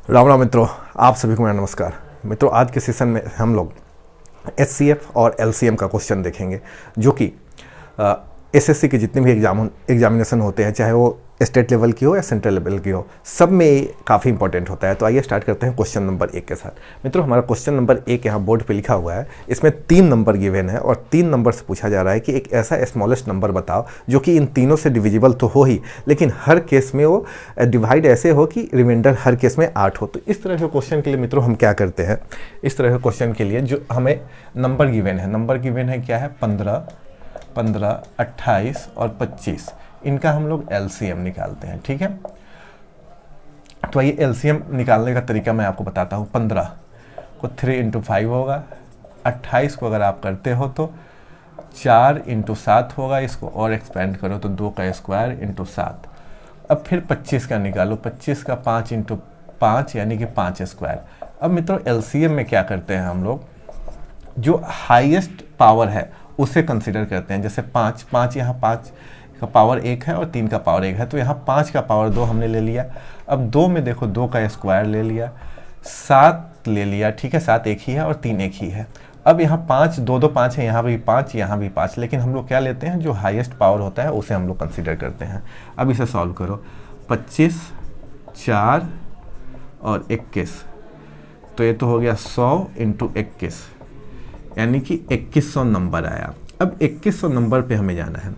राम राम मित्रों, आप सभी को मेरा नमस्कार। मित्रों, आज के सेशन में हम लोग HCF और LCM का क्वेश्चन देखेंगे, जो कि SSC के जितने भी एग्जामिनेशन होते हैं, चाहे वो स्टेट लेवल की हो या सेंट्रल लेवल की हो, सब में ये काफ़ी इंपॉर्टेंट होता है। तो आइए स्टार्ट करते हैं क्वेश्चन नंबर 1 के साथ। मित्रों, हमारा क्वेश्चन नंबर 1 यहाँ बोर्ड पे लिखा हुआ है। इसमें 3 नंबर गिवन है और 3 नंबर से पूछा जा रहा है कि एक ऐसा स्मॉलेस्ट नंबर बताओ जो कि इन तीनों से डिविजिबल तो हो ही, लेकिन हर केस में वो डिवाइड ऐसे हो कि रिमाइंडर हर केस में 8 हो। तो इस तरह के क्वेश्चन के लिए मित्रों हम क्या करते हैं, इस तरह के क्वेश्चन के लिए जो हमें नंबर गिवन है क्या है, 15, 28 और 25, इनका हम लोग LCM निकालते हैं। ठीक है, तो ये LCM निकालने का तरीका मैं आपको बताता हूँ। 15 को 3 × 5 होगा, 28 को अगर आप करते हो तो 4 × 7 होगा, इसको और एक्सपेंड करो तो 2 का स्क्वायर × 7। अब फिर 25 का निकालो, 25 का 5 × 5 यानी कि 5 स्क्वायर। अब मित्रों LCM में क्या करते हैं हम लोग, जो हाईएस्ट पावर है उसे कंसिडर करते हैं। जैसे 5 यहाँ 5 का पावर 1 है और 3 का पावर 1 है, तो यहाँ 5 का पावर 2 हमने ले लिया। अब 2 में देखो 2 का स्क्वायर ले लिया, 7 ले लिया। ठीक है, 7 एक ही है और 3 एक ही है। अब यहाँ 5 2 5 है, यहाँ भी 5, यहाँ भी 5, लेकिन हम लोग क्या लेते हैं, जो हाईएस्ट पावर होता है उसे हम लोग कंसिडर करते हैं। अब इसे सॉल्व करो, 25, 4 और 21, तो ये तो हो गया 100 × 21, यानी कि 2100 नंबर आया। अब 2100 नंबर पे हमें जाना है।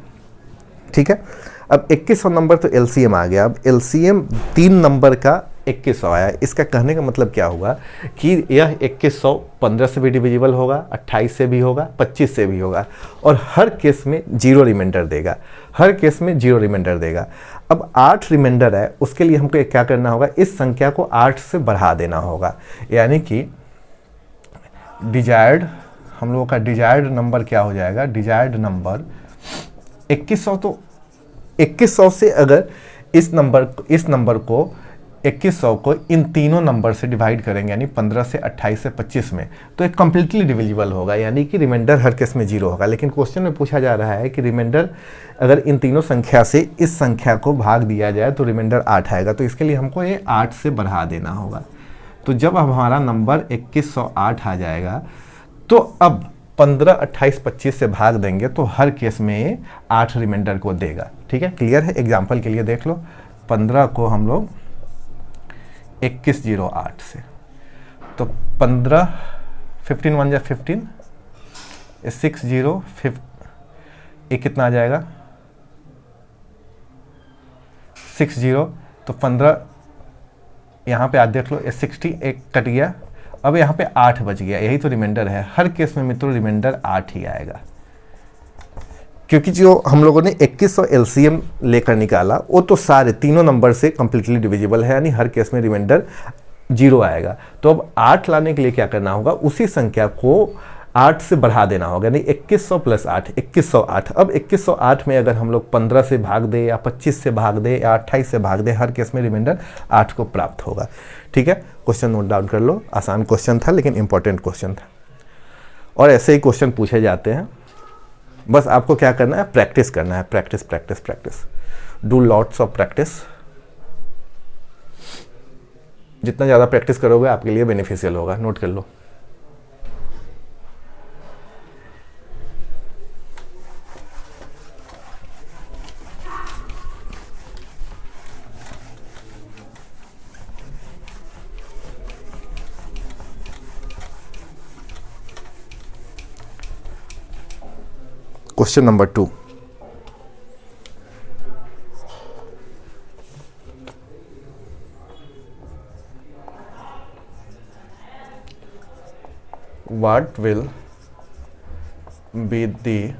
ठीक है, अब 2100 नंबर तो LCM आ गया। अब LCM 3 नंबर का 2100 आया। इसका कहने का मतलब क्या हुआ कि यह 2100 15 से भी डिविजिबल होगा, 28 से भी होगा, 25 से भी होगा, और हर केस में 0 रिमाइंडर देगा, हर केस में 0 रिमाइंडर देगा। अब 8 रिमाइंडर है, उसके लिए हमको क्या करना होगा, इस संख्या को 8 से बढ़ा देना होगा। यानी कि डिजायर्ड, हम लोगों का डिजायर्ड नंबर क्या हो जाएगा, डिजायर्ड नंबर 2100। तो 2100 से अगर इस नंबर को 2100 को इन तीनों नंबर से डिवाइड करेंगे, यानी 15 से 28 से 25 में, तो एक कंप्लीटली डिविजिबल होगा, यानी कि रिमाइंडर हर केस में 0 होगा। लेकिन क्वेश्चन में पूछा जा रहा है कि रिमाइंडर अगर इन तीनों संख्या से इस संख्या को भाग दिया जाए तो रिमाइंडर 8 आएगा। तो इसके लिए हमको ये 8 से बढ़ा देना होगा। तो जब हमारा नंबर 2108 आ जाएगा, तो अब 15, 28, 25 से भाग देंगे तो हर केस में 8 रिमाइंडर को देगा। ठीक है, क्लियर है। एग्जाम्पल के लिए देख लो, 15 को हम लोग 2108 से, तो 15, 15 1 जा 15, 6 0 5, ये कितना आ जाएगा 6 0, तो 15 यहाँ पे आज देख लो, 60 एक कट गया, अब यहाँ पे 8 बच गया, यही तो रिमाइंडर है। हर केस में मित्रों रिमाइंडर 8 ही आएगा, क्योंकि जो हम लोगों ने 2100 LCM लेकर निकाला वो तो सारे तीनों नंबर से कंप्लीटली डिविजिबल है, यानी हर केस में रिमाइंडर 0 आएगा। तो अब 8 लाने के लिए क्या करना होगा, उसी संख्या को 8 से बढ़ा देना होगा, यानी 2100 + 8, 2108। अब 2108 में अगर हम लोग 15 से भाग दे या 25 से भाग दे या 28 से भाग दे, हर केस में रिमाइंडर 8 को प्राप्त होगा। ठीक है, क्वेश्चन नोट डाउन कर लो। आसान क्वेश्चन था लेकिन इंपॉर्टेंट क्वेश्चन था, और ऐसे ही क्वेश्चन पूछे जाते हैं। बस आपको क्या करना है, प्रैक्टिस करना है, practice practice practice, do lots of practice. जितना ज़्यादा प्रैक्टिस करोगे आपके लिए बेनिफिशियल होगा। नोट कर लो। Question number 2. What will be the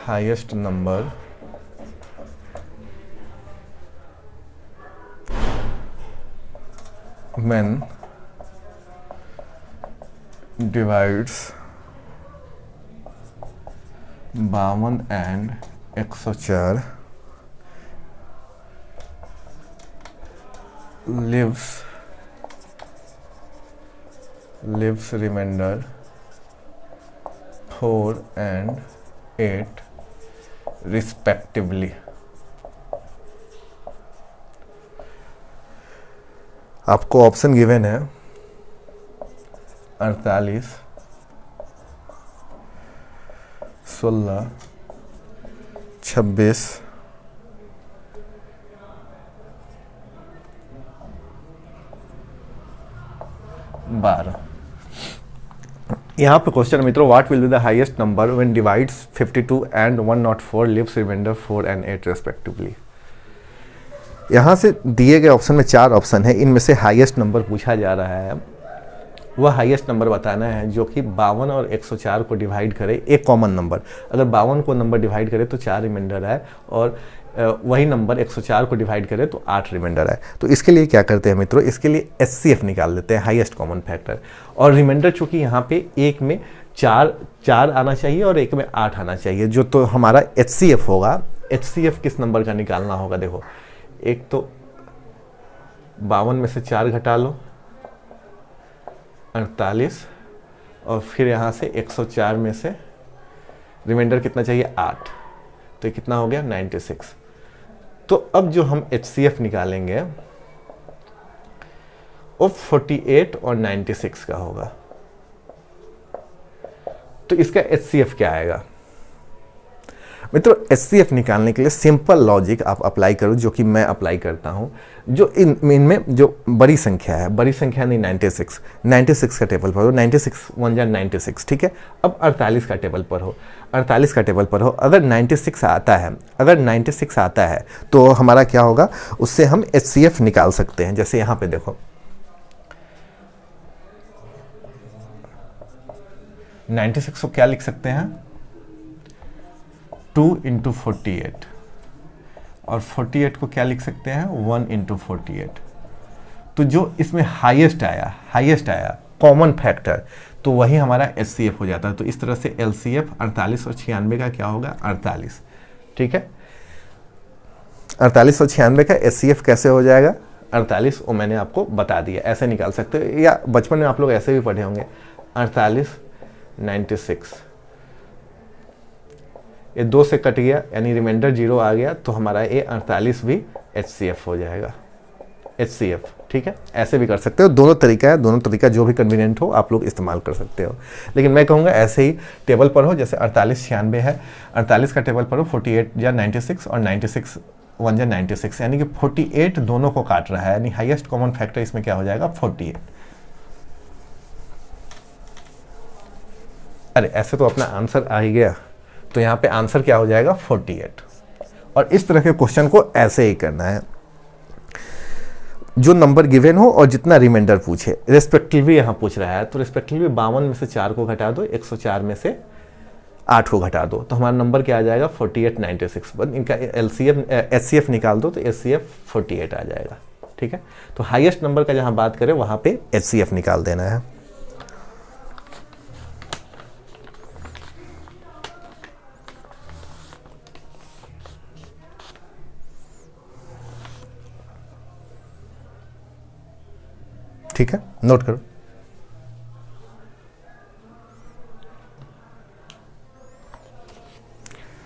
highest number when divides 52 and 104 leaves remainder 4 and 8 respectively. आपको ऑप्शन गिवन है 48, 16, 26, 12। यहाँ पे क्वेश्चन मित्रों, what will be the highest number when divides 52 and 104 leaves remainder 4 and 8 respectively. यहाँ से दिए गए option में 4 ऑप्शन है, इनमें से हाईएस्ट नंबर पूछा जा रहा है। वह हाईएस्ट नंबर बताना है जो कि 52 और 104 को डिवाइड करे, एक कॉमन नंबर। अगर 52 को नंबर डिवाइड करे तो 4 रिमाइंडर है, और वही नंबर 104 को डिवाइड करे तो 8 रिमाइंडर है। तो इसके लिए क्या करते हैं मित्रों, इसके लिए HCF निकाल लेते हैं, हाईएस्ट कॉमन फैक्टर। और रिमाइंडर चूंकि यहाँ पे एक में 4 आना चाहिए और एक में 8 आना चाहिए, जो तो हमारा HCF होगा। HCF किस नंबर का निकालना होगा, देखो एक तो 52 में से 4 घटा लो 48, और फिर यहाँ से 104 में से रिमाइंडर कितना चाहिए 8, तो ये कितना हो गया 96। तो अब जो हम HCF निकालेंगे वो 48 और 96 का होगा। तो इसका HCF क्या आएगा मित्रों? HCF निकालने के लिए सिंपल लॉजिक आप अप्लाई करो, जो कि मैं अप्लाई करता हूं। जो इनमें जो बड़ी संख्या है, बड़ी संख्या नहीं 96 का टेबल पर हो, 96 1 जा 96, ठीक है। अब 48 का टेबल पर हो, 48 का टेबल पर हो। अगर 96 आता है, अगर 96 आता है तो हमारा क्या होगा, उससे हम HCF निकाल सकते हैं। जैसे यहां पे देखो 96 को क्या लिख सकते हैं, 2 × 48, और 48 को क्या लिख सकते हैं 1 × 48। तो जो इसमें हाईएस्ट आया कॉमन फैक्टर, तो वही हमारा HCF हो जाता है। तो इस तरह से LCF 48 और 96 का क्या होगा 48, ठीक है। 48 और 96 का HCF कैसे हो जाएगा 48, वो मैंने आपको बता दिया, ऐसे निकाल सकते हो, या बचपन में आप लोग ऐसे भी पढ़े होंगे 48 96, ये 2 से कट गया यानी रिमाइंडर 0 आ गया, तो हमारा ये 48 भी HCF हो जाएगा, HCF, ठीक है। ऐसे भी कर सकते हो, दोनों तरीका है, दोनों तरीका जो भी कन्वीनियंट हो आप लोग इस्तेमाल कर सकते हो। लेकिन मैं कहूँगा ऐसे ही टेबल पर हो, जैसे 48 96 है, 48 का टेबल पर हो 48 या 96 और 96 1 या 96, यानी कि 48 दोनों को काट रहा है, यानी हाईएस्ट कॉमन फैक्टर इसमें क्या हो जाएगा 48। अरे ऐसे तो अपना आंसर आ ही गया, तो यहाँ पे आंसर क्या हो जाएगा 48। और इस तरह के क्वेश्चन को ऐसे ही करना है, जो नंबर गिवन हो और जितना रिमाइंडर पूछे, रेस्पेक्टिवली यहाँ पूछ रहा है, तो रेस्पेक्टिवली 52 में से 4 को घटा दो, 104 में से 8 को घटा दो, तो हमारा नंबर क्या आ जाएगा 48 96। बस इनका HCF निकाल दो तो HCF 48 आ जाएगा, ठीक है। तो हाईएस्ट नंबर का जहाँ बात करें वहाँ पे HCF निकाल देना है। ठीक है, नोट करो।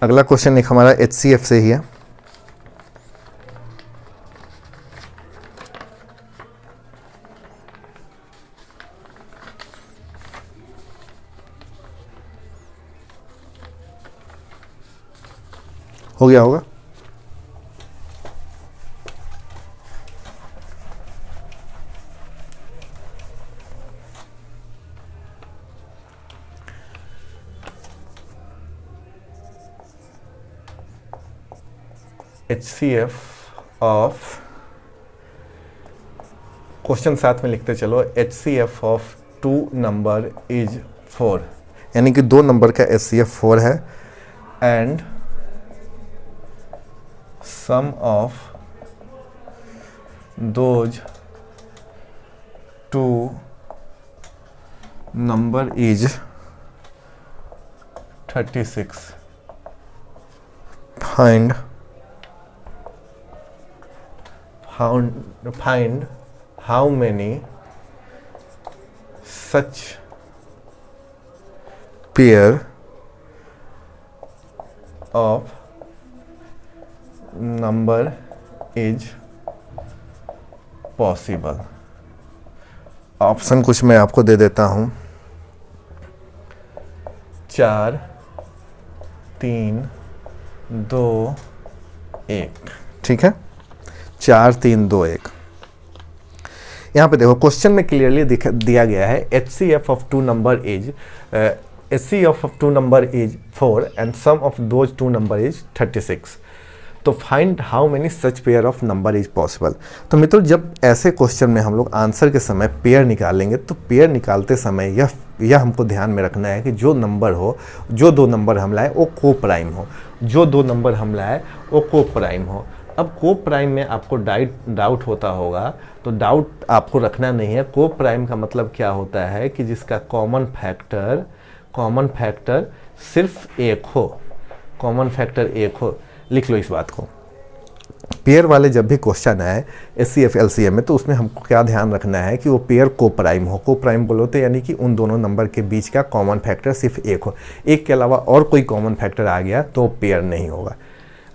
अगला क्वेश्चन एक हमारा HCF से ही है। हो गया होगा। HCF ऑफ, क्वेश्चन साथ में लिखते चलो, HCF ऑफ 2 नंबर इज 4, यानी कि 2 नंबर का HCF 4 है, and sum of those 2 number is 36। Find how many such pair of number is possible। Option कुछ मैं आपको दे देता हूँ, 4 3 2 1, ठीक है, 4 3 2 1। यहाँ पे देखो क्वेश्चन में क्लियरली दिया गया है HCF of two number is HCF of two number is 4 and sum of those two number is 36। तो find how many such pair of number is possible. तो मित्रों जब ऐसे क्वेश्चन में हम लोग आंसर के समय पेयर निकालेंगे तो पेयर निकालते समय यह हमको ध्यान में रखना है कि जो नंबर हो, जो दो नंबर हम लाए वो को प्राइम हो, जो दो नंबर हम लाए वो को प्राइम हो। अब को प्राइम में आपको डाउट होता होगा, तो डाउट आपको रखना नहीं है। को प्राइम का मतलब क्या होता है कि जिसका कॉमन फैक्टर सिर्फ एक हो, कॉमन फैक्टर एक हो। लिख लो इस बात को। पेयर वाले जब भी क्वेश्चन आए HCF LCM में, तो उसमें हमको क्या ध्यान रखना है कि वो पेयर को प्राइम हो। को प्राइम बोलो तो यानी कि उन दोनों नंबर के बीच का कॉमन फैक्टर सिर्फ एक हो, एक के अलावा और कोई कॉमन फैक्टर आ गया तो पेयर नहीं होगा।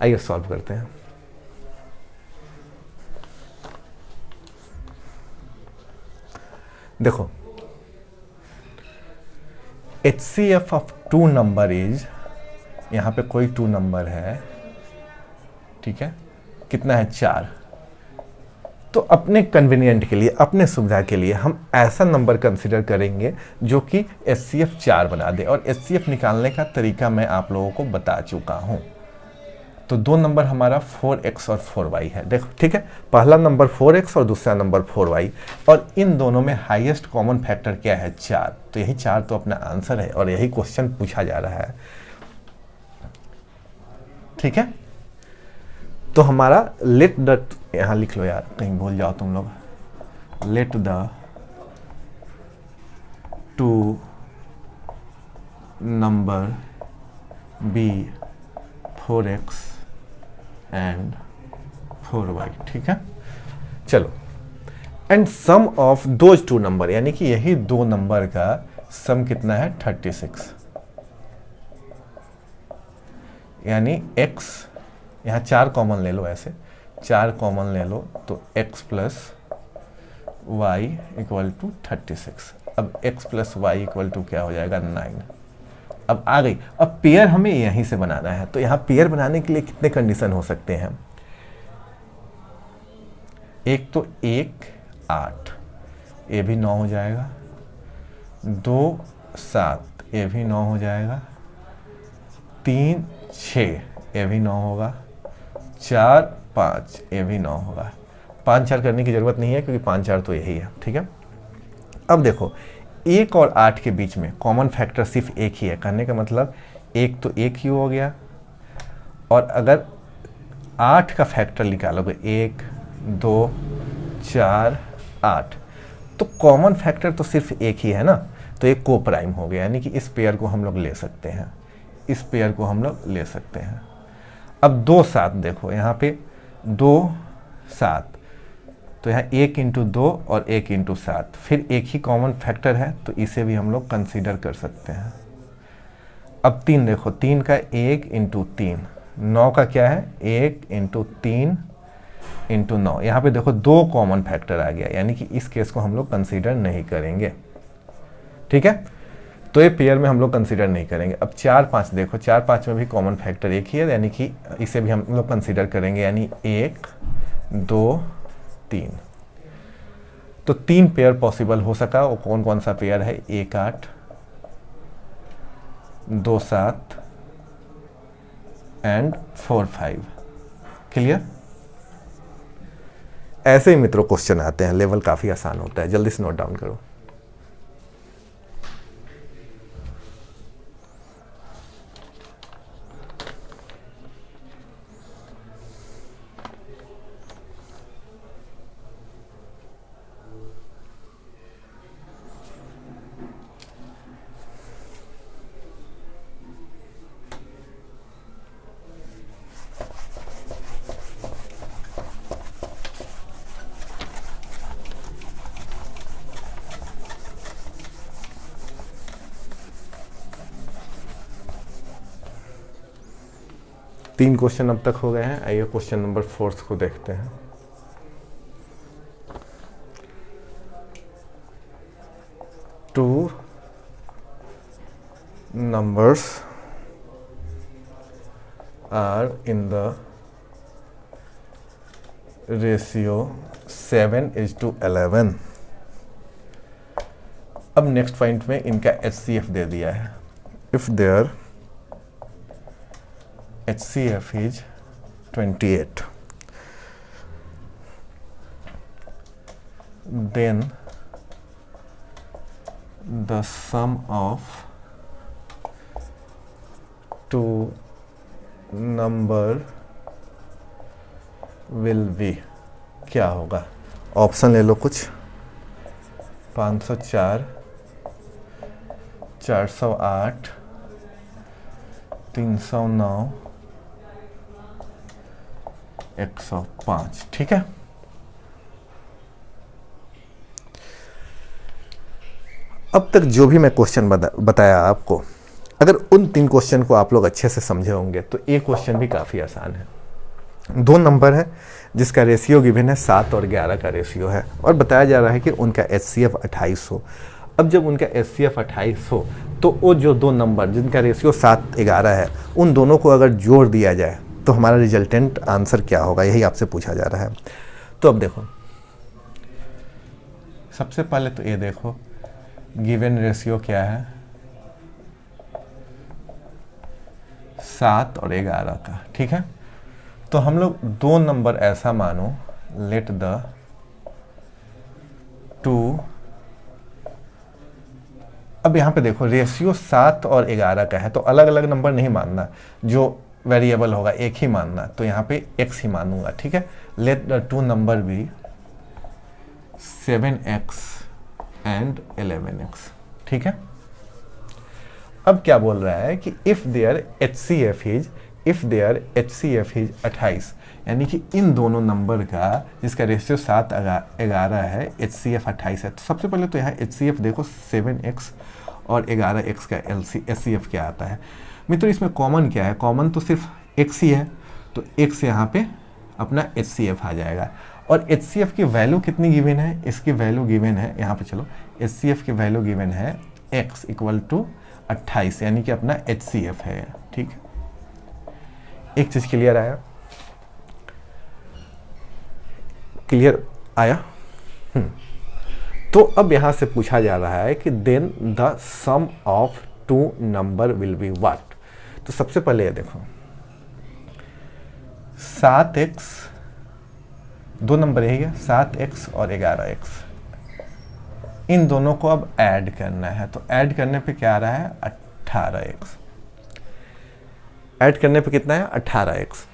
आइए सॉल्व करते हैं। देखो HCF of two number is, यहाँ पे कोई टू नंबर है, ठीक है, कितना है 4। तो अपने कन्वीनियंट के लिए, अपने सुविधा के लिए हम ऐसा नंबर कंसिडर करेंगे जो कि HCF 4 बना दे, और HCF निकालने का तरीका मैं आप लोगों को बता चुका हूं। तो दो नंबर हमारा 4x और 4y है, देखो, ठीक है, पहला नंबर 4x और दूसरा नंबर 4y, और इन दोनों में हाईएस्ट कॉमन फैक्टर क्या है 4। तो यही 4 तो अपना आंसर है और यही क्वेश्चन पूछा जा रहा है, ठीक है। तो हमारा लेट द, यहां लिख लो यार, कहीं भूल जाओ तुम लोग, let the two number be 4x and 4y, ठीक है। चलो, and sum of those two number, यानी कि यही दो नंबर का सम कितना है 36, यानी x, यहाँ 4 कॉमन ले लो, ऐसे 4 कॉमन ले लो तो x plus y equal to 36। अब x plus y equal to क्या हो जाएगा 9। अब आ गई, अब पेयर हमें यहीं से बनाना है। तो यहाँ पेयर बनाने के लिए कितने कंडीशन हो सकते हैं, एक तो 1 8, ये भी 9 हो जाएगा, 2 7, ये भी 9 हो जाएगा, 3 6, ये भी 9 होगा, 4 5, ये भी 9 होगा। 5 4 करने की जरूरत नहीं है क्योंकि 5 4 तो यही है, ठीक है। अब देखो 1 और 8 के बीच में कॉमन फैक्टर सिर्फ एक ही है, कहने का मतलब एक तो एक ही हो गया, और अगर 8 का फैक्टर निकालोगे 1 2 4 8, तो कॉमन फैक्टर तो सिर्फ एक ही है ना, तो एक को प्राइम हो गया, यानी कि इस पेयर को हम लोग ले सकते हैं, इस पेयर को हम लोग ले सकते हैं। अब 2 7 देखो, यहाँ पे 2 7, तो यहाँ 1 इंटू 2 और 1 इंटू 7, फिर एक ही कॉमन फैक्टर है तो इसे भी हम लोग कंसीडर कर सकते हैं। अब 3 देखो, 3 का 1 इंटू 3, 9 का क्या है 1 इंटू 3 इंटू 9, यहाँ पे देखो 2 कॉमन फैक्टर आ गया, यानी कि इस केस को हम लोग कंसीडर नहीं करेंगे, ठीक है। तो ये पेयर में हम लोग कंसीडर नहीं करेंगे। अब 4 5 देखो, 4 5 में भी कॉमन फैक्टर एक ही है, यानी कि इसे भी हम लोग कंसीडर करेंगे, यानी 1 2 3। तो 3 पेयर पॉसिबल हो सका, वो कौन कौन सा पेयर है, 1 8 2 7 एंड 4 5। क्लियर। ऐसे ही मित्रों क्वेश्चन आते हैं, लेवल काफी आसान होता है, जल्दी से नोट डाउन करो। तीन क्वेश्चन अब तक हो गए हैं। आइए क्वेश्चन नंबर 4 को देखते हैं। two numbers are in the ratio 7:11। अब नेक्स्ट पॉइंट में इनका HCF दे दिया है। If their HCF is 28, then the sum of two number will be, क्या होगा? ऑप्शन ले लो कुछ। 504, 408, 309, 105। ठीक है, अब तक जो भी मैं क्वेश्चन बताया आपको, अगर उन 3 क्वेश्चन को आप लोग अच्छे से समझे होंगे तो ये क्वेश्चन भी काफ़ी आसान है। 2 नंबर है जिसका रेशियो गिवन है 7 और 11 का रेशियो है, और बताया जा रहा है कि उनका HCF 28 हो। अब जब उनका HCF 28 हो तो वो जो 2 नंबर जिनका रेशियो 7-11 है, उन दोनों को अगर जोड़ दिया जाए तो हमारा रिजल्टेंट आंसर क्या होगा, यही आपसे पूछा जा रहा है। तो अब देखो, सबसे पहले तो ये देखो गिवन रेशियो क्या है, 7 और 11 का। ठीक है, तो हम लोग 2 नंबर ऐसा मानो, लेट द 2, अब यहां पे देखो रेशियो 7 और 11 का है तो अलग अलग नंबर नहीं मानना, जो वेरिएबल होगा एक ही मानना, तो यहां पे x ही मानूंगा। ठीक है, let the 2 number be 7x and 11x। ठीक है, अब क्या बोल रहा है कि इफ देयर HCF इज 28, यानी कि इन दोनों नंबर का जिसका रेशियो 7-11 है, HCF 28 है। तो सबसे पहले तो यहाँ HCF देखो 7x और 11x का HCF क्या आता है। मित्रों इसमें कॉमन क्या है, कॉमन तो सिर्फ x ही है, तो x यहाँ पे अपना HCF आ जाएगा। और HCF की वैल्यू कितनी गिवन है, इसकी वैल्यू गिवन है यहाँ पे, चलो HCF की वैल्यू गिवन है x इक्वल टू 28, यानी कि अपना HCF है। ठीक है, एक चीज क्लियर आया, क्लियर आया। तो अब यहां से पूछा जा रहा है कि then the sum of 2 number will be what. तो सबसे पहले ये देखो 7x, 2 नंबर यही है 7x और 11x, इन दोनों को अब ऐड करना है। तो ऐड करने पे क्या आ रहा है, 18x। ऐड करने पे कितना है, 18x।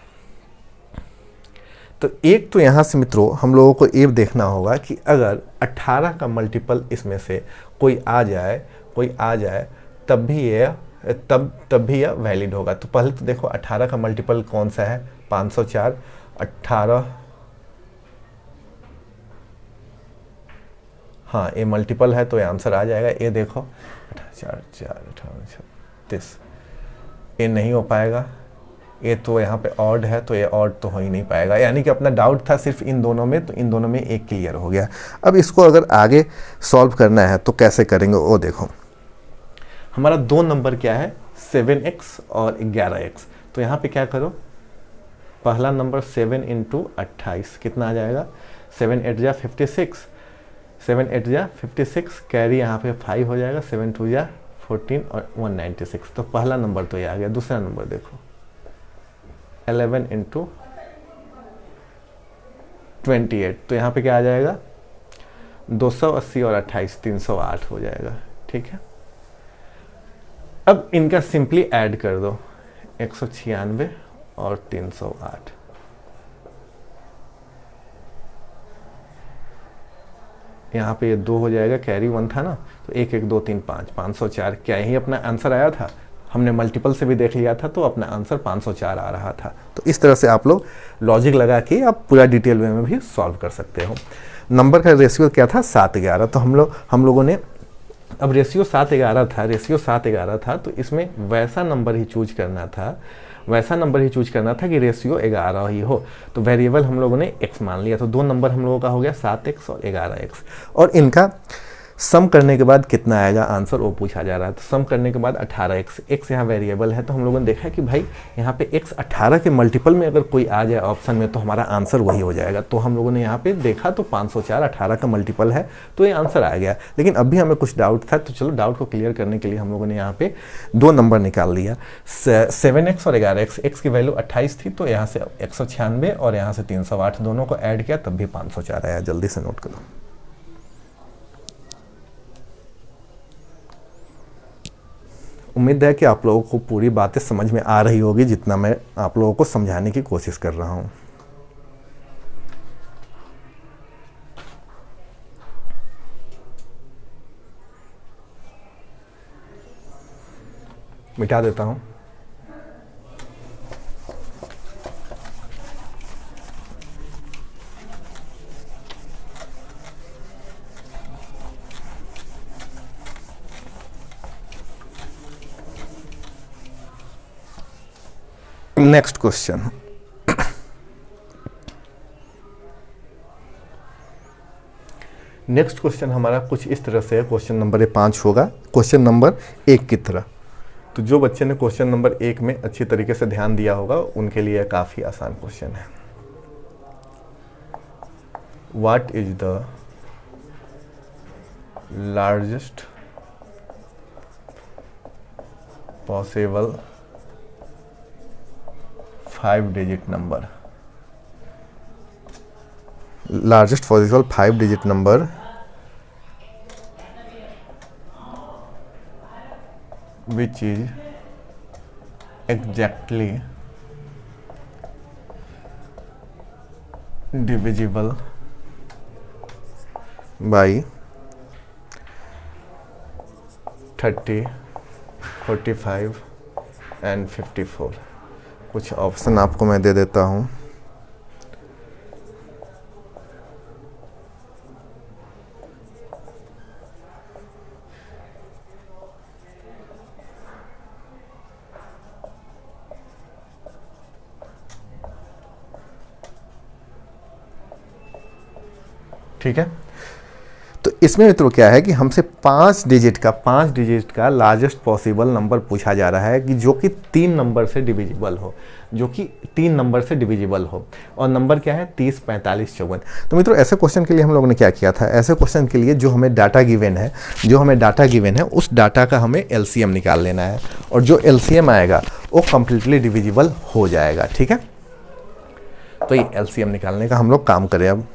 तो एक तो यहाँ से मित्रों हम लोगों को ये देखना होगा कि अगर 18 का मल्टीपल इसमें से कोई आ जाए तब भी यह वैलिड होगा। तो पहले तो देखो 18 का मल्टीपल कौन सा है, 504, 18, हाँ ये मल्टीपल है तो ये आंसर आ जाएगा। ये देखो 4, 36, ये नहीं हो पाएगा, ये तो यहाँ पे ऑड है तो ये ऑड तो हो ही नहीं पाएगा। यानी कि अपना डाउट था सिर्फ इन दोनों में, तो इन दोनों में एक क्लियर हो गया। अब इसको अगर आगे सॉल्व करना है तो कैसे करेंगे, वो देखो हमारा 2 नंबर क्या है, 7x और 11x। तो यहाँ पे क्या करो, पहला नंबर 7 इंटू 28 कितना आ जाएगा, 7 8 जा 56, 7 8 जा 56, कैरी यहाँ पे 5 हो जाएगा, 7 2 जा 14 और 196। तो पहला नंबर तो ये आ गया। दूसरा नंबर देखो 11 इंटू 28, तो यहाँ पे क्या आ जाएगा, 280 और 28 308 हो जाएगा। ठीक है, अब इनका सिंपली ऐड कर दो, 196 और 308। यहाँ पे ये 2 हो जाएगा, कैरी 1 था ना, तो 1 1 2 3 5, 504। क्या यही अपना आंसर आया था, हमने मल्टीपल से भी देख लिया था तो अपना आंसर 504 आ रहा था। तो इस तरह से आप लोग लॉजिक लगा के आप पूरा डिटेल में भी सॉल्व कर सकते हो। नंबर का रेशियो क्या था, 7-11। तो हम लोगों ने अब रेशियो 7-11 था, तो इसमें वैसा नंबर ही चूज करना था कि रेशियो 11 ही हो। तो वेरिएबल हम लोगों ने x मान लिया, तो 2 नंबर हम लोगों का हो गया 7x और 11x। और इनका सम करने के बाद कितना आएगा आंसर वो पूछा जा रहा है। तो सम करने के बाद 18x, x यहाँ वेरिएबल है तो हम लोगों ने देखा है कि भाई यहाँ पे x 18 के मल्टीपल में अगर कोई आ जाए ऑप्शन में तो हमारा आंसर वही हो जाएगा। तो हम लोगों ने यहाँ पे देखा तो 504 18 का मल्टीपल है तो ये आंसर आ गया। लेकिन अभी हमें कुछ डाउट था तो चलो डाउट को क्लियर करने के लिए हम लोगों ने यहाँ पे दो नंबर निकाल लिया, 7x और 11x। x की वैल्यू 28 थी तो यहाँ से 196 और यहाँ से 308 दोनों को ऐड किया तब भी 504 आया। जल्दी से नोट करो। उम्मीद है कि आप लोगों को पूरी बातें समझ में आ रही होगी जितना मैं आप लोगों को समझाने की कोशिश कर रहा हूं। मिटा देता हूं। नेक्स्ट क्वेश्चन, नेक्स्ट क्वेश्चन हमारा कुछ इस तरह से है। क्वेश्चन नंबर 5 होगा क्वेश्चन नंबर 1 की तरह। तो जो बच्चे ने क्वेश्चन नंबर 1 में अच्छी तरीके से ध्यान दिया होगा उनके लिए काफी आसान क्वेश्चन है। What is the largest possible 5-digit number, largest possible 5-digit number which is exactly divisible by 30, 45 and 54। कुछ ऑप्शन आपको मैं दे देता हूं। ठीक है, तो इसमें मित्रों क्या है कि हमसे 5 डिजिट का लार्जेस्ट पॉसिबल नंबर पूछा जा रहा है कि जो कि 3 नंबर से डिविजिबल हो, जो कि 3 नंबर से डिविजिबल हो। और नंबर क्या है 30, 45, 54। तो मित्रों ऐसे क्वेश्चन के लिए हम लोगों ने क्या किया था, ऐसे क्वेश्चन के लिए जो हमें डाटा गिवन है उस डाटा का हमें एलसीएम निकाल लेना है और जो एलसीएम आएगा वो कंप्लीटली डिविजिबल हो जाएगा। ठीक है, तो ये एलसीएम निकालने का हम लोग काम करें। अब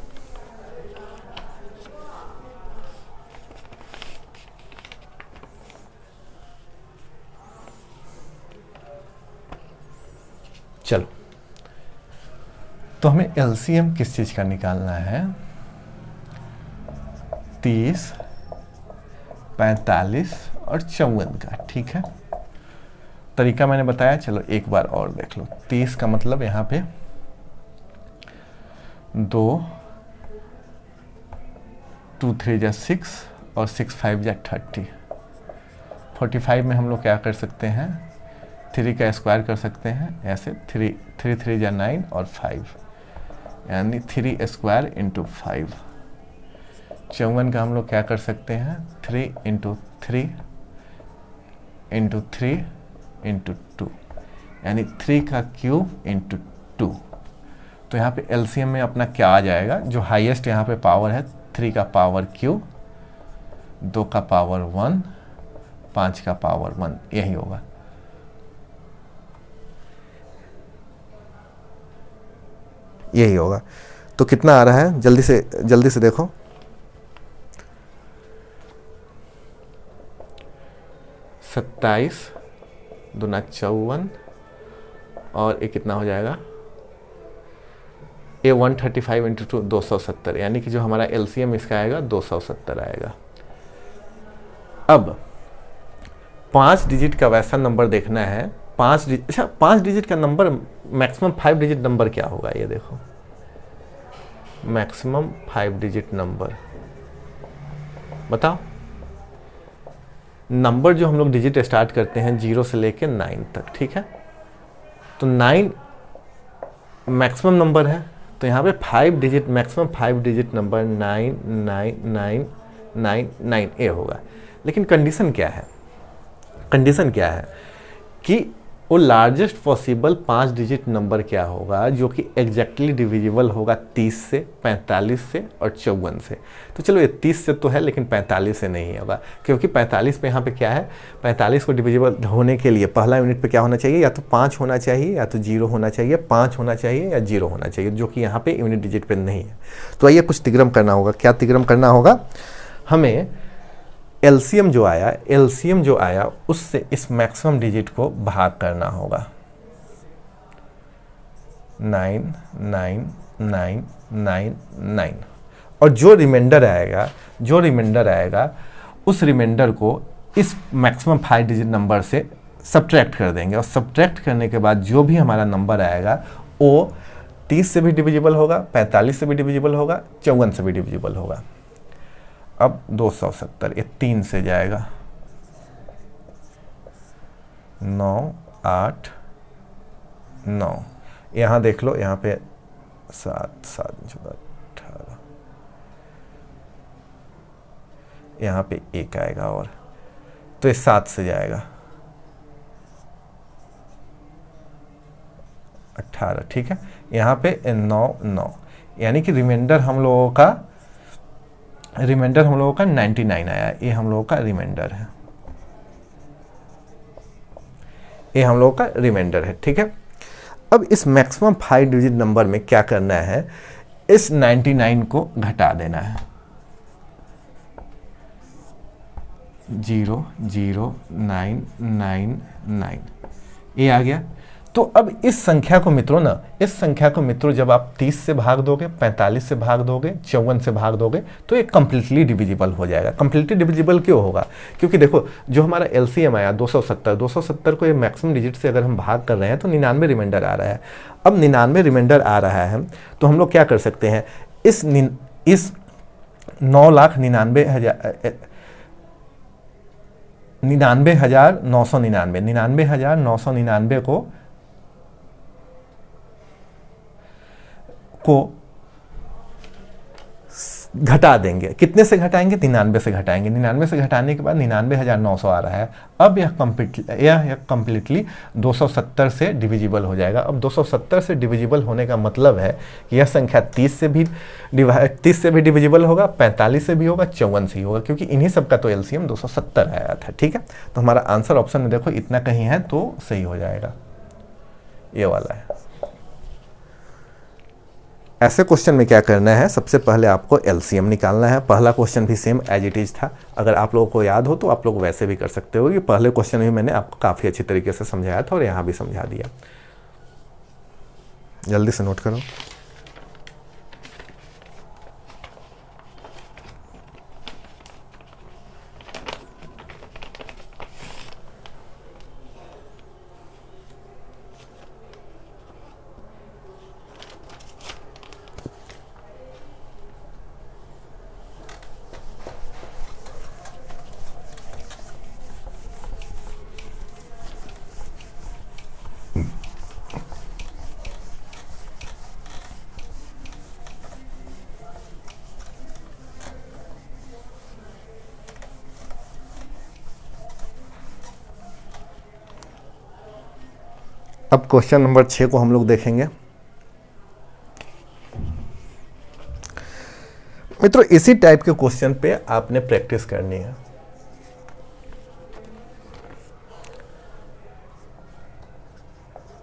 चलो, तो हमें एलसीएम किस चीज का निकालना है, 30, 45 और 54 का। ठीक है, तरीका मैंने बताया, चलो एक बार और देख लो। 30 का मतलब यहां पे 2, 2 3 जा 6 और 6 5 जा 30। 45 में हम लोग क्या कर सकते हैं, 3 का स्क्वायर कर सकते हैं ऐसे, 3 3 जा 9 और 5 यानी 3 स्क्वायर इंटू 5। 54 का हम लोग क्या कर सकते हैं, 3 इंटू 3 इंटू 3 इंटू 2 यानी 3 का क्यूब इंटू 2। तो यहाँ पे एलसीएम में अपना क्या आ जाएगा, जो हाईएस्ट यहाँ पे पावर है 3 का पावर क्यूब, 2 का पावर 1, 5 का पावर 1, यही होगा। यही होगा। तो कितना आ रहा है, जल्दी से देखो, 27 दूना 54 और ये कितना हो जाएगा, ये 135 इंटू 2 270 यानी कि जो हमारा एलसीएम इसका आएगा 270 आएगा। अब 5 डिजिट का वैसा नंबर देखना है, 5 डिजिट का नंबर, मैक्सिमम 5 डिजिट नंबर क्या होगा, ये देखो मैक्सिमम 5 डिजिट नंबर बताओ। नंबर जो हम लोग डिजिट स्टार्ट करते हैं 0 से लेके 9 तक। ठीक है, तो 9 मैक्सिमम नंबर है, तो यहाँ पे 5 digit, maximum 5 digit number 9 9 9 999A होगा। लेकिन कंडीशन क्या है, कंडीशन क्या है कि वो लार्जेस्ट पॉसिबल 5 डिजिट नंबर क्या होगा जो कि एग्जैक्टली डिविजिबल होगा 30 से, 45 से और 54 से। तो चलो ये 30 से तो है लेकिन 45 से नहीं होगा, क्योंकि 45 पे यहाँ पे क्या है, 45 को डिविजिबल होने के लिए पहला यूनिट पे क्या होना चाहिए, या तो 5 होना चाहिए या तो 0 होना चाहिए, 5 होना चाहिए या 0 होना चाहिए, जो कि यहाँ पे यूनिट डिजिट पे नहीं है। तो आइए कुछ तिग्रम करना होगा। क्या तिग्रम करना होगा, हमें एलसीएम जो आया उससे इस मैक्सिमम डिजिट को भाग करना होगा। 99999 और जो रिमाइंडर आएगा उस रिमाइंडर को इस मैक्सिमम 5 डिजिट नंबर से सब्ट्रैक्ट कर देंगे, और सब्ट्रैक्ट करने के बाद जो भी हमारा नंबर आएगा वो 30 से भी डिविजिबल होगा, 45 से भी डिविजिबल होगा, 54 से भी डिविजिबल होगा। अब 270 ये 3 से जाएगा, 9 8 9, यहाँ देख लो, यहाँ पे 7 7 14 18, यहाँ पे 1 आएगा और तो ये 7 से जाएगा 18, ठीक है। यहाँ पे 9 9, यानी कि रिमाइंडर हम लोगों का 99 आया। ये हम लोगों का रिमाइंडर है, ये हम लोगों का रिमाइंडर है, ठीक है। अब इस मैक्सिमम 5 डिजिट नंबर में क्या करना है, इस 99 को घटा देना है। 0 0 9 9 9 ये आ गया। तो अब इस संख्या को मित्रों जब आप 30 से भाग दोगे, 45 से भाग दोगे, 54 से भाग दोगे तो ये कंप्लीटली डिविजिबल हो जाएगा। कंप्लीटली डिविजिबल क्यों होगा, क्योंकि देखो जो हमारा एलसीएम आया 270 को ये मैक्सिमम डिजिट से अगर हम भाग कर रहे हैं तो 99 रिमाइंडर आ रहा है। अब 99 रिमाइंडर आ रहा है तो हम लोग क्या कर सकते हैं, इस 99,999 को घटा देंगे। कितने से घटाएंगे, 99 से घटाएंगे। 99 से घटाने के बाद 99,900 आ रहा है। अब यह कंप्लीटली 270 से डिविजिबल हो जाएगा। अब 270 से डिविजिबल होने का मतलब है कि यह संख्या 30 से भी डिविजिबल होगा, 45 से भी होगा, 54 से ही होगा, क्योंकि इन्हीं सब का तो एलसीएम 270 आया था, ठीक है। तो हमारा आंसर ऑप्शन में देखो इतना कहीं है तो सही हो जाएगा, ये वाला है। ऐसे क्वेश्चन में क्या करना है, सबसे पहले आपको एलसीएम निकालना है। पहला क्वेश्चन भी सेम एज इट इज था। अगर आप लोगों को याद हो तो आप लोग वैसे भी कर सकते हो कि पहले क्वेश्चन में मैंने आपको काफ़ी अच्छी तरीके से समझाया था और यहाँ भी समझा दिया। जल्दी से नोट करो। अब क्वेश्चन नंबर 6 को हम लोग देखेंगे। मित्रों इसी टाइप के क्वेश्चन पे आपने प्रैक्टिस करनी है।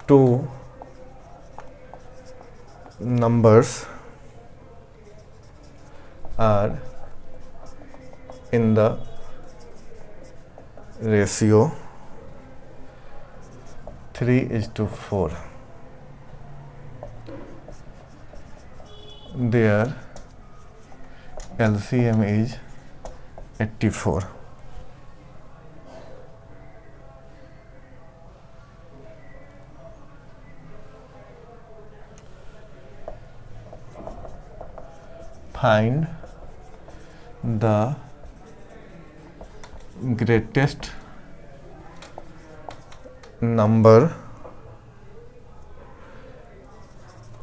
Two numbers are in the ratio 3:4. Their LCM is 84. Find the greatest number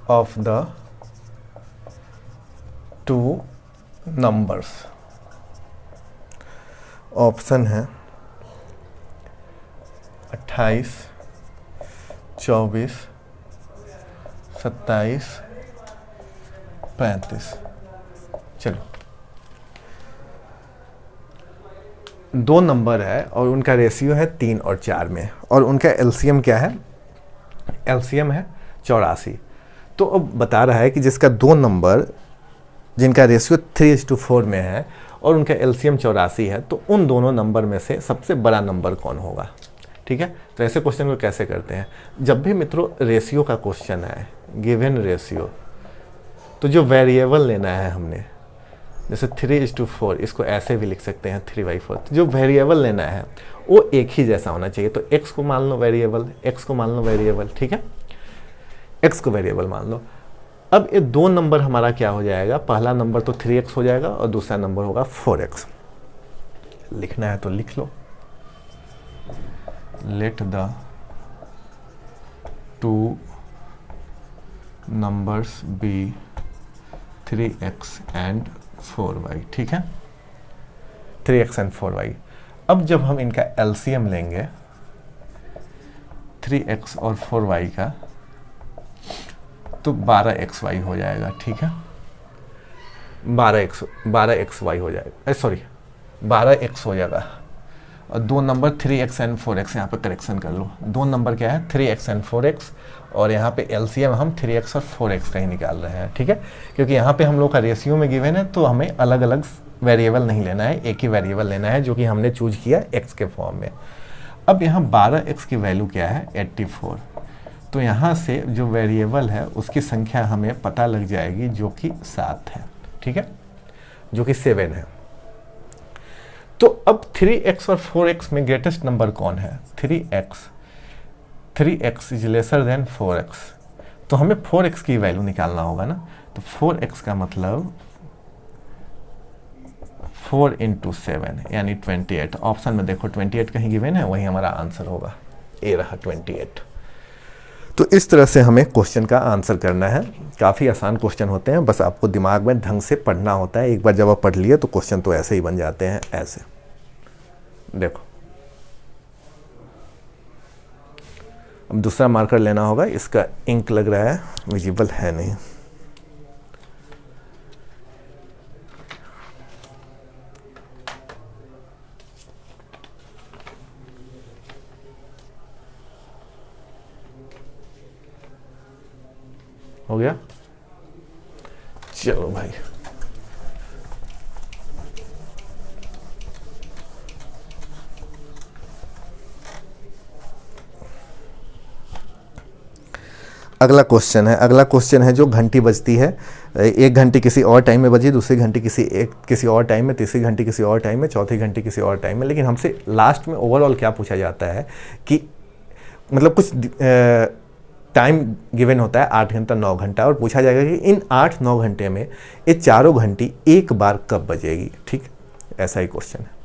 of the two numbers. Option है 28, 24, 27, 35। चलो, दो नंबर है और उनका रेशियो है 3 और 4 में, और उनका एलसीएम क्या है? एलसीएम है 84। तो अब बता रहा है कि जिसका दो नंबर जिनका रेशियो 3:4 में है और उनका एलसीएम 84 है, तो उन दोनों नंबर में से सबसे बड़ा नंबर कौन होगा? ठीक है, तो ऐसे क्वेश्चन को कैसे करते हैं? जब भी मित्रों रेशियो का क्वेश्चन आए, गिवन रेशियो, तो जो वेरिएबल लेना है हमने, जैसे 3:4, इसको ऐसे भी लिख सकते हैं 3/4। तो जो वेरिएबल लेना है वो एक ही जैसा होना चाहिए। तो x को मान लो वेरिएबल, x को मान लो वेरिएबल, ठीक है, x को वेरिएबल मान लो। अब ये दो नंबर हमारा क्या हो जाएगा? पहला नंबर तो 3x हो जाएगा और दूसरा नंबर होगा 4x। लिखना है तो लिख लो। Let the two numbers be 3x and 4y, ठीक है, 3x एंड 4y। अब जब हम इनका एलसीएम लेंगे 3x और 4y का, तो 12xy हो जाएगा, ठीक है, 12xy हो जाएगा, सॉरी 12x हो जाएगा। और दो नंबर 3x एंड 4x, यहाँ पे करेक्शन कर लो, दो नंबर क्या है? 3x एंड 4x, और यहाँ पे एलसीएम हम 3x और 4x का ही निकाल रहे हैं, ठीक है, क्योंकि यहाँ पे हम लोग का रेशियो में गिवन है, तो हमें अलग अलग वेरिएबल नहीं लेना है, एक ही वेरिएबल लेना है, जो कि हमने चूज किया x के फॉर्म में। अब यहाँ 12x की वैल्यू क्या है? 84। तो यहाँ से जो वेरिएबल है उसकी संख्या हमें पता लग जाएगी, जो कि 7 है, ठीक है, जो कि 7 है। तो अब 3x और 4x में ग्रेटेस्ट नंबर कौन है? 3x is lesser than 4x, तो हमें 4x की वैल्यू निकालना होगा ना। तो 4x का मतलब 4 × 7 यानी 28। ऑप्शन में देखो 28 कहीं गिवन है, वही हमारा आंसर होगा, ए रहा 28। तो इस तरह से हमें क्वेश्चन का आंसर करना है। काफ़ी आसान क्वेश्चन होते हैं, बस आपको दिमाग में ढंग से पढ़ना होता है। एक बार जब आप पढ़ लिए तो क्वेश्चन तो ऐसे ही बन जाते हैं, ऐसे देखो। अब दूसरा मार्कर लेना होगा, इसका इंक लग रहा है, विजिबल है नहीं। हो गया, चलो भाई। अगला क्वेश्चन है जो घंटी बजती है, एक घंटी किसी और टाइम में बजी, दूसरी घंटी किसी और टाइम में, तीसरी घंटी किसी और टाइम में, चौथी घंटी किसी और टाइम में। लेकिन हमसे लास्ट में ओवरऑल क्या पूछा जाता है कि मतलब कुछ टाइम गिवन होता है 8 घंटा 9 घंटा, और पूछा जाएगा कि इन 8-9 घंटे में ये चारों घंटी एक बार कब बजेगी, ठीक, ऐसा ही क्वेश्चन है।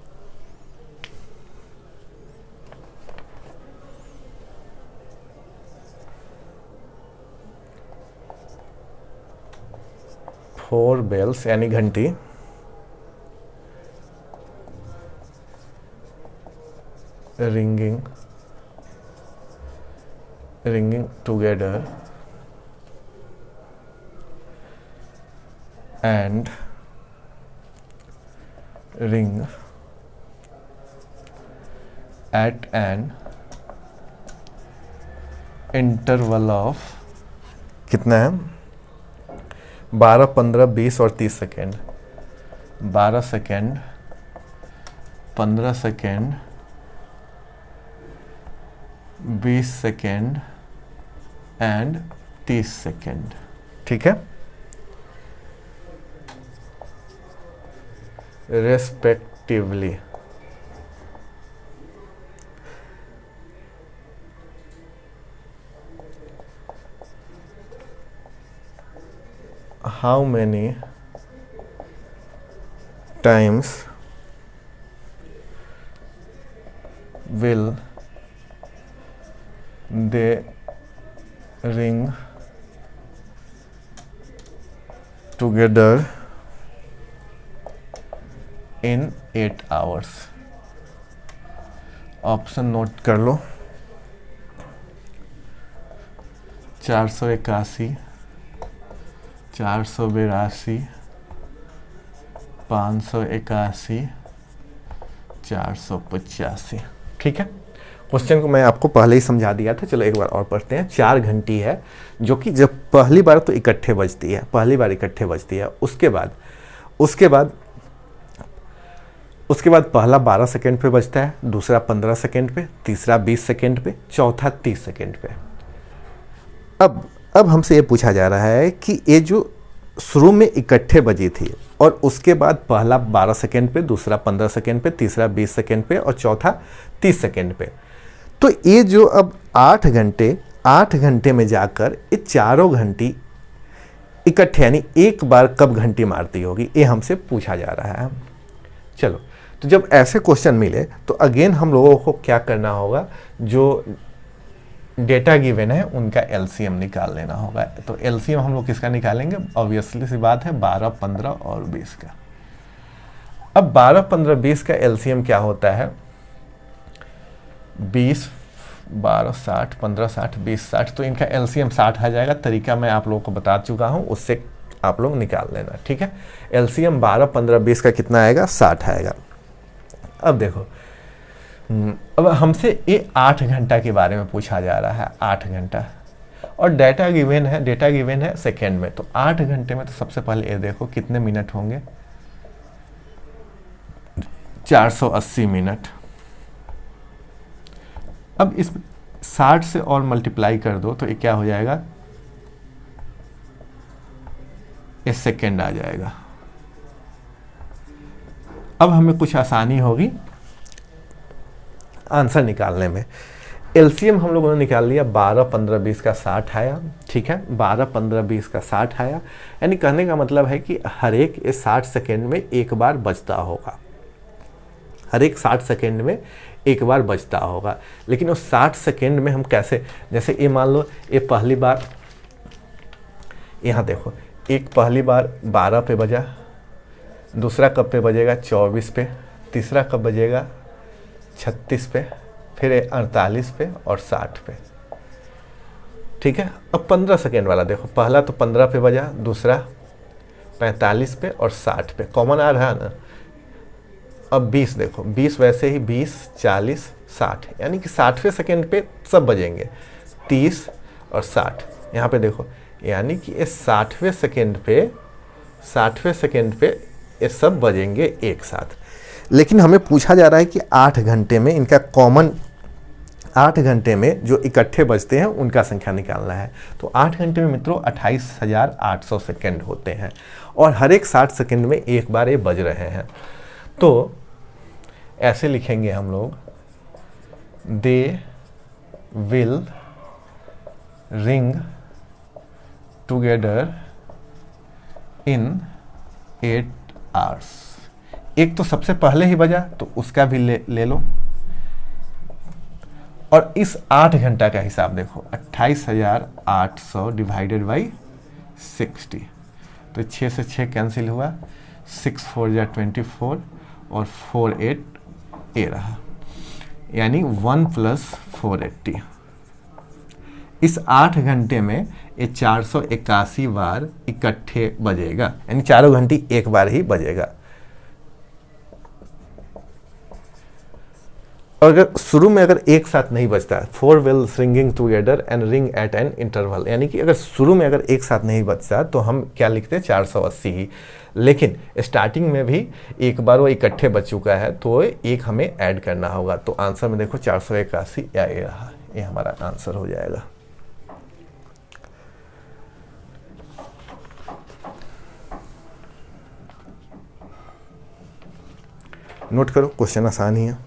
फोर बेल्स यानी घंटी ringing together and ring at an interval of कितना है? 12, 15, 20 और 30 second. 12 second, 15 second, 20 second and 30 second, ठीक है, respectively. How many times will they ring together in 8 hours? Option note कर लो। 481, 482, 581, 485। ठीक है, क्वेश्चन को मैं आपको पहले ही समझा दिया था, चलो एक बार और पढ़ते हैं। 4 घंटी है जो कि जब पहली बार तो इकट्ठे बजती है, पहली बार इकट्ठे बजती है, उसके बाद पहला 12 सेकेंड पे बजता है, दूसरा 15 सेकेंड पे, तीसरा 20 सेकेंड पे, चौथा 30 सेकेंड पे। अब हमसे ये पूछा जा रहा है कि ये जो शुरू में इकट्ठे बजी थी और उसके बाद पहला 12 सेकेंड पे, दूसरा 15 सेकेंड पे, तीसरा 20 सेकेंड पे और चौथा 30 सेकेंड पे, तो ये जो अब 8 घंटे में जाकर ये चारों घंटी इकट्ठे यानी एक बार कब घंटी मारती होगी, ये हमसे पूछा जा रहा है। चलो, तो जब ऐसे क्वेश्चन मिले तो अगेन हम लोगों को क्या करना होगा, जो डेटा गिवन है उनका एलसीएम निकाल लेना होगा। तो एलसीएम हम लोग किसका निकालेंगे, ऑब्वियसली सी बात है 12, 15 और 20 का। अब 12, 15, 20 का एलसीएम क्या होता है, 20, 12, 60, 15, 60, 20, 60, तो इनका एलसीएम 60 आ जाएगा। तरीका मैं आप लोगों को बता चुका हूं, उससे आप लोग निकाल लेना। ठीक है, एलसीएम 12, 15, 20 का कितना आएगा, 60 आएगा। अब देखो, अब हमसे ये 8 घंटा के बारे में पूछा जा रहा है, 8 घंटा, और डेटा गिवन है सेकेंड में। तो 8 घंटे में तो सबसे पहले ये देखो कितने मिनट होंगे, 480 मिनट। अब इस 60 से और मल्टीप्लाई कर दो तो ये क्या हो जाएगा, ये सेकेंड आ जाएगा। अब हमें कुछ आसानी होगी आंसर निकालने में। एलसीएम हम लोगों ने निकाल लिया, 12, 15, 20 का 60 आया। ठीक है, 12, 15, 20 का 60 आया, यानी कहने का मतलब है कि हर एक 60 सेकेंड में एक बार बजता होगा, हर एक 60 सेकेंड में एक बार बजता होगा। लेकिन उस 60 सेकेंड में हम कैसे, जैसे ये मान लो ये पहली बार, यहाँ देखो, एक पहली बार 12 पे बजा, दूसरा कब पे बजेगा, 24 पे, तीसरा कब बजेगा, 36 पे, फिर 48 पे और 60 पे। ठीक है, अब 15 सेकेंड वाला देखो, पहला तो 15 पे बजा, दूसरा 45 पे और 60 पे, कॉमन आ रहा है ना। अब 20 देखो, 20 वैसे ही 20, 40, 60, यानी कि 60वें सेकेंड पे सब बजेंगे, 30 और 60। यहाँ पे देखो, यानी कि ये 60वें सेकेंड पे ये सब बजेंगे एक साथ। लेकिन हमें पूछा जा रहा है कि 8 घंटे में इनका कॉमन, 8 घंटे में जो इकट्ठे बजते हैं उनका संख्या निकालना है। तो 8 घंटे में मित्रों 28,800 सेकेंड होते हैं और हर एक 60 सेकेंड में एक बार ये बज रहे हैं। तो ऐसे लिखेंगे हम लोग, they will ring together in 8 hours. एक तो सबसे पहले ही बजा तो उसका भी ले लो, और इस 8 घंटा का हिसाब देखो, 28,800 डिवाइडेड बाई 60, तो 6 से 6 कैंसिल हुआ, 6 4 जा 24 और 4 8 ए रहा, यानी 1 + 480। इस 8 घंटे में ये 481 बार इकट्ठे बजेगा, यानी चारों घंटी एक बार ही बजेगा। और अगर शुरू में अगर एक साथ नहीं बजता, 4 wheels ringing together and ring at an interval, यानी कि अगर शुरू में अगर एक साथ नहीं बजता तो हम क्या लिखते हैं, 480 ही। लेकिन स्टार्टिंग में भी एक बार वो इकट्ठे बज चुका है तो एक हमें ऐड करना होगा। तो आंसर में देखो 481 या ये रहा, ये हमारा आंसर हो जाएगा। नोट करो, क्वेश्चन आसान ही है।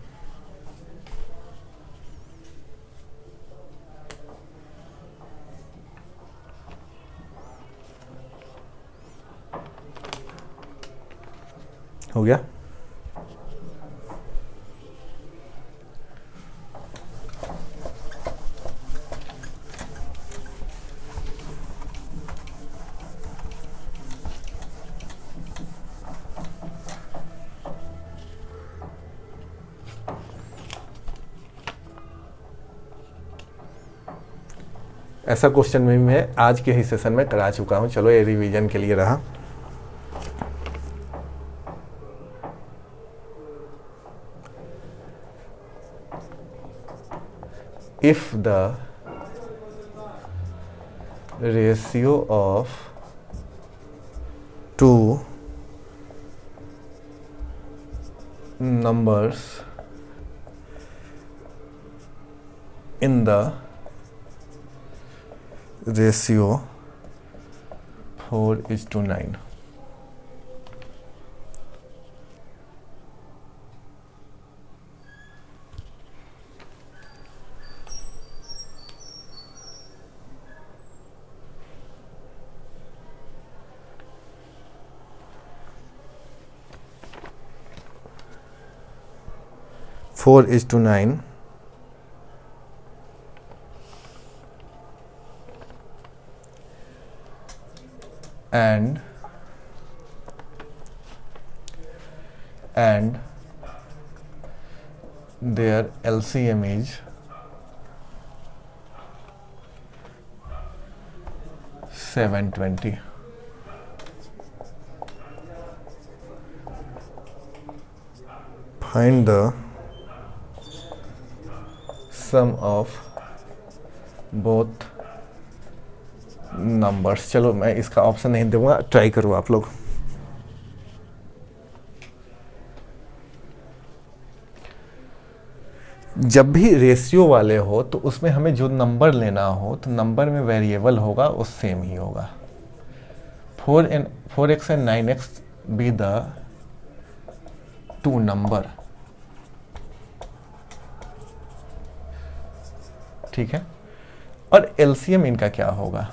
हो गया। ऐसा क्वेश्चन भी मैं आज के ही सेशन में करा चुका हूँ, चलो ये रिवीजन के लिए रहा। If the ratio of two numbers in the ratio 4:9, four is to nine and their LCM is 720. Find the sum of both numbers. चलो मैं इसका ऑप्शन नहीं दूंगा, ट्राई करो आप लोग। जब भी रेशियो वाले हो तो उसमें हमें जो नंबर लेना हो तो नंबर में वेरिएबल होगा वो सेम ही होगा। 4x and 9x be the two number, ठीक है। और एलसीएम इनका क्या होगा?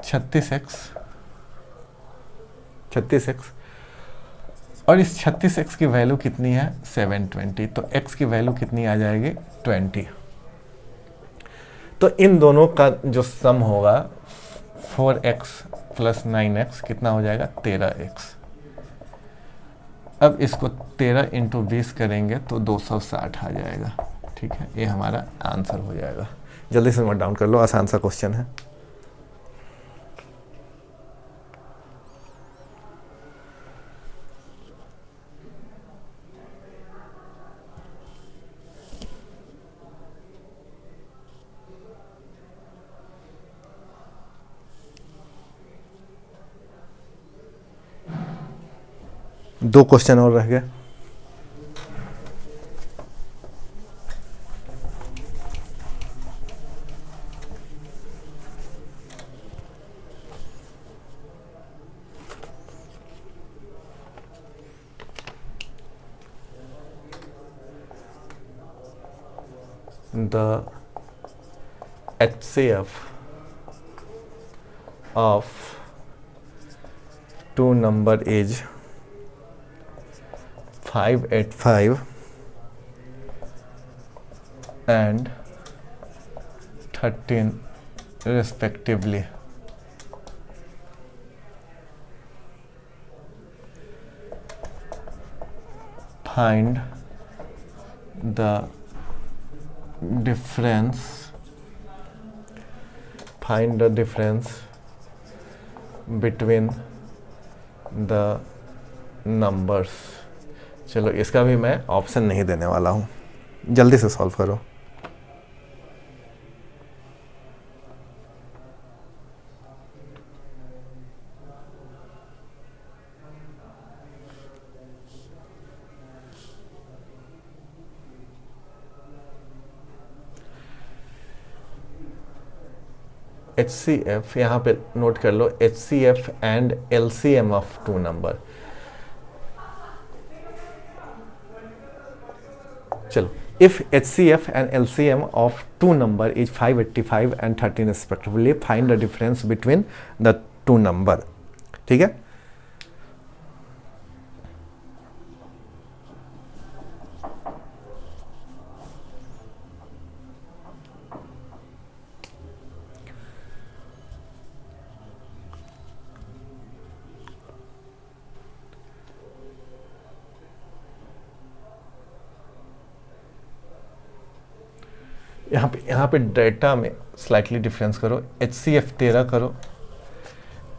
36x और इस 36x की वैल्यू कितनी है? 720। तो x की वैल्यू कितनी आ जाएगी? 20। तो इन दोनों का जो सम होगा 4x प्लस 9x कितना हो जाएगा? 13x। अब इसको 13 इंटू 20 करेंगे तो 260 आ जाएगा, ठीक है। ये हमारा आंसर हो जाएगा। जल्दी से नोट डाउन कर लो, आसान सा क्वेश्चन है। दो क्वेश्चन और रह गए। The HCF of two number is 585 and 13 respectively. Find the difference between the numbers। चलो इसका भी मैं ऑप्शन नहीं देने वाला हूं, जल्दी से सॉल्व करो। HCF यहाँ पे नोट कर लो, HCF and LCM of two number. चलो, if HCF and LCM of two number is 585 and 13 respectively, find the difference between the two number। ठीक है। यहाँ पे डेटा में स्लाइटली डिफरेंस करो, HCF 13 करो,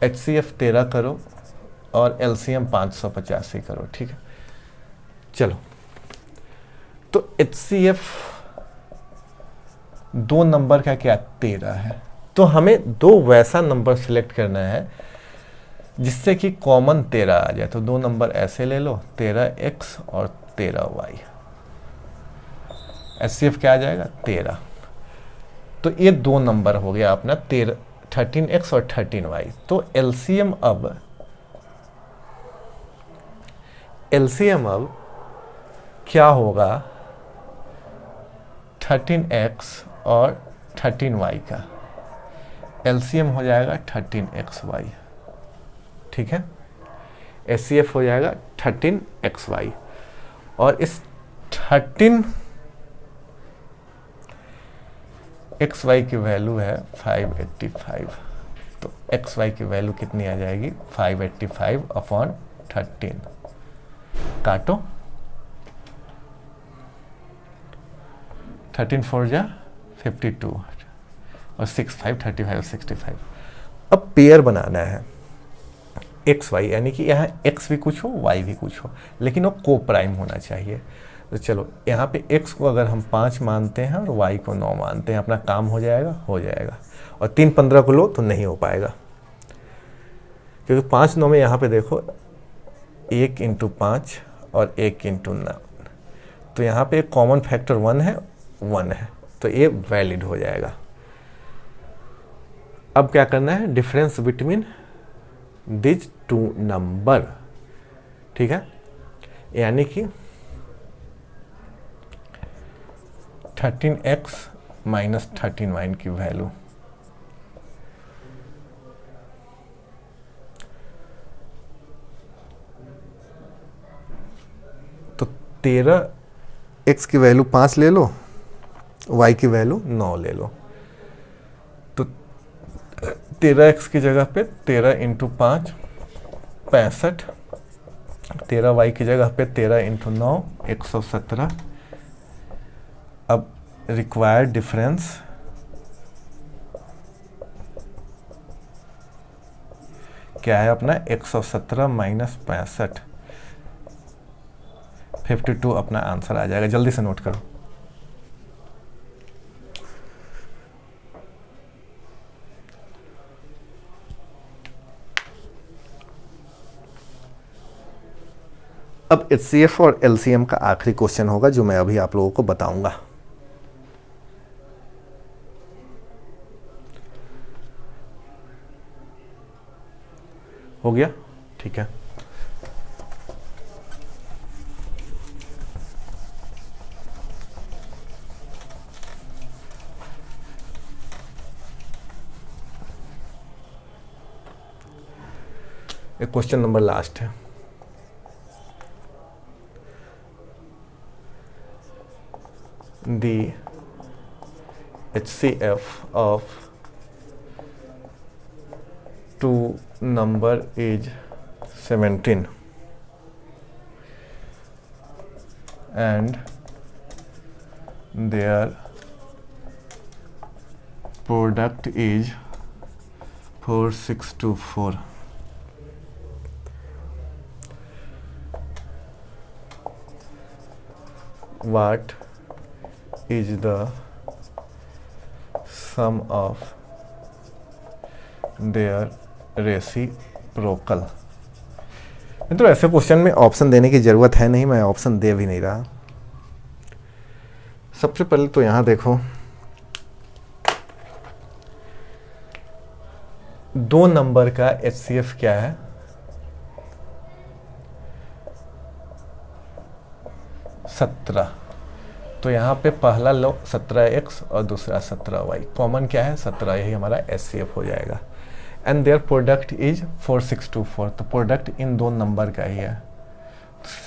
HCF 13 करो और LCM 585 करो, ठीक है। चलो, तो HCF 2 नंबर का क्या 13 है, तो हमें 2 वैसा नंबर सिलेक्ट करना है जिससे कि कॉमन 13 आ जाए। तो 2 नंबर ऐसे ले लो, 13x और 13y। HCF क्या आ जाएगा 13। तो ये 2 नंबर हो गया अपना 13x और 13y। तो LCM अब क्या होगा 13x और 13y का, LCM हो जाएगा 13xy, ठीक है। HCF हो जाएगा 13xy और इस 13xy की वैल्यू है 585। तो xy की वैल्यू कितनी आ जाएगी 585/13। काटो, 13 4 जा 52 और 6 5 35 65। अब पेयर बनाना है एक्स वाई, यानी कि यहाँ x भी कुछ हो y भी कुछ हो, लेकिन वो को प्राइम होना चाहिए। तो चलो यहाँ पे x को अगर हम 5 मानते हैं और y को 9 मानते हैं, अपना काम हो जाएगा। और 3 15 को लो तो नहीं हो पाएगा, क्योंकि 5 9 में यहाँ पे देखो 1 × 5 और 1 × 9, तो यहाँ पे कॉमन फैक्टर 1 है, तो ये वैलिड हो जाएगा। अब क्या करना है, डिफरेंस बिटवीन दिस 2 नंबर, ठीक है, यानी कि 13x माइनस 13y की वैल्यू। तो 13x की वैल्यू 5 ले लो, y की वैल्यू 9 ले लो। तो 13x की जगह पे 13 × 5 65, 13y की जगह पे 13 × 9 117। अब रिक्वायर्ड डिफरेंस क्या है अपना 117 माइनस 65, 52 अपना आंसर आ जाएगा। जल्दी से नोट करो। अब HCF और LCM का आखिरी क्वेश्चन होगा जो मैं अभी आप लोगों को बताऊंगा। हो गया, ठीक है। एक क्वेश्चन नंबर लास्ट है। The HCF of 2 number is 17 and their product is 4624. What is the sum of their reciprocal? तो ऐसे क्वेश्चन में ऑप्शन देने की जरूरत है नहीं, मैं ऑप्शन दे भी नहीं रहा। सबसे पहले तो यहां देखो 2 नंबर का HCF क्या है 17। तो यहाँ पे पहला लो 17x और दूसरा 17y, कॉमन क्या है 17, यही हमारा HCF हो जाएगा। एंड देयर प्रोडक्ट इज 4624, तो प्रोडक्ट इन 2 नंबर का ही है।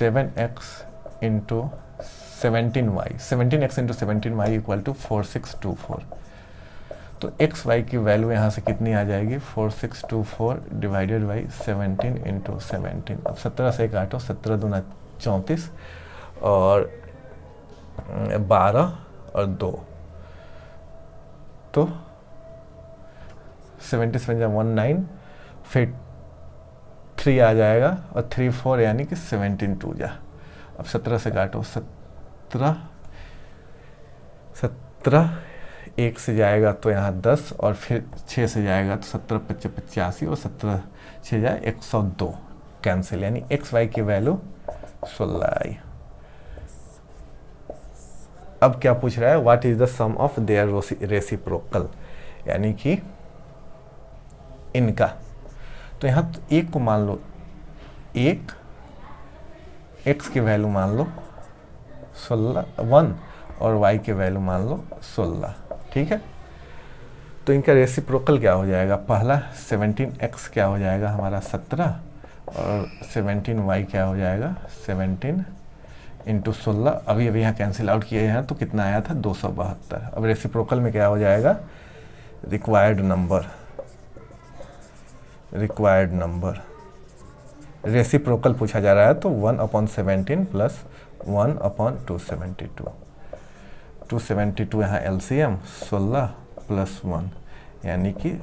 7x × 17y, 17x × 17y equal to 4624। तो x y की वैल्यू यहाँ से कितनी आ जाएगी 4624 डिवाइडेड बाई 17 × 17। अब 17 से काटो, 17 दूना 34 और 12 और 2, तो 77 जा 19, फिर 3 आ जाएगा और 3 4 यानी कि 17 2 जा। अब 17 से काटो, 17 1 से जाएगा तो यहाँ 10 और फिर 6 से जाएगा तो 17 5 85 और 17 6 जाए 102 कैंसिल, यानी एक्स वाई की वैल्यू 16 आई। अब क्या पूछ रहा है, what is the sum of their reciprocal, यानी कि इनका। तो यहाँ एक को मान लो 1, एक्स की वैल्यू मान लो 16 1 और y की वैल्यू मान लो 16, ठीक है। तो इनका रेसिप्रोकल क्या हो जाएगा, पहला 17x क्या हो जाएगा हमारा 17 और 17y क्या हो जाएगा 17 इंटू 16। अभी यहाँ कैंसिल आउट किए हैं तो कितना आया था 272। अब रेसिप्रोकल में क्या हो जाएगा, रिक्वायर्ड नंबर रेसिप्रोकल पूछा जा रहा है तो 1/17 प्लस 1/272। 272 यहाँ एलसीएम 16 प्लस 1 यानी कि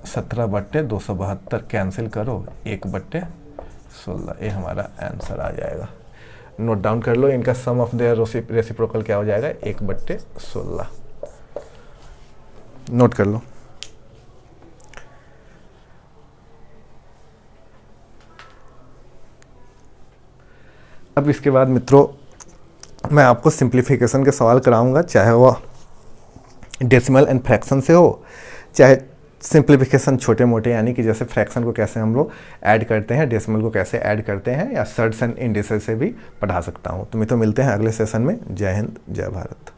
17/272 कैंसिल करो 1/16, ये हमारा आंसर आ जाएगा। नोट डाउन कर लो, इनका सम ऑफ देयर रेसिप्रोकल क्या हो जाएगा 1/16, नोट कर लो। अब इसके बाद मित्रों मैं आपको सिंप्लीफिकेशन के सवाल कराऊंगा, चाहे वह डेसिमल एंड फ्रैक्शन से हो, चाहे सिंप्लीफिकेशन छोटे मोटे यानी कि जैसे फ्रैक्शन को कैसे हम लोग ऐड करते हैं, डेसिमल को कैसे ऐड करते हैं, या सर्ट्स एंड इंडिसेस से भी पढ़ा सकता हूं। तो मित्रों मिलते हैं अगले सेशन में। जय हिंद, जय भारत।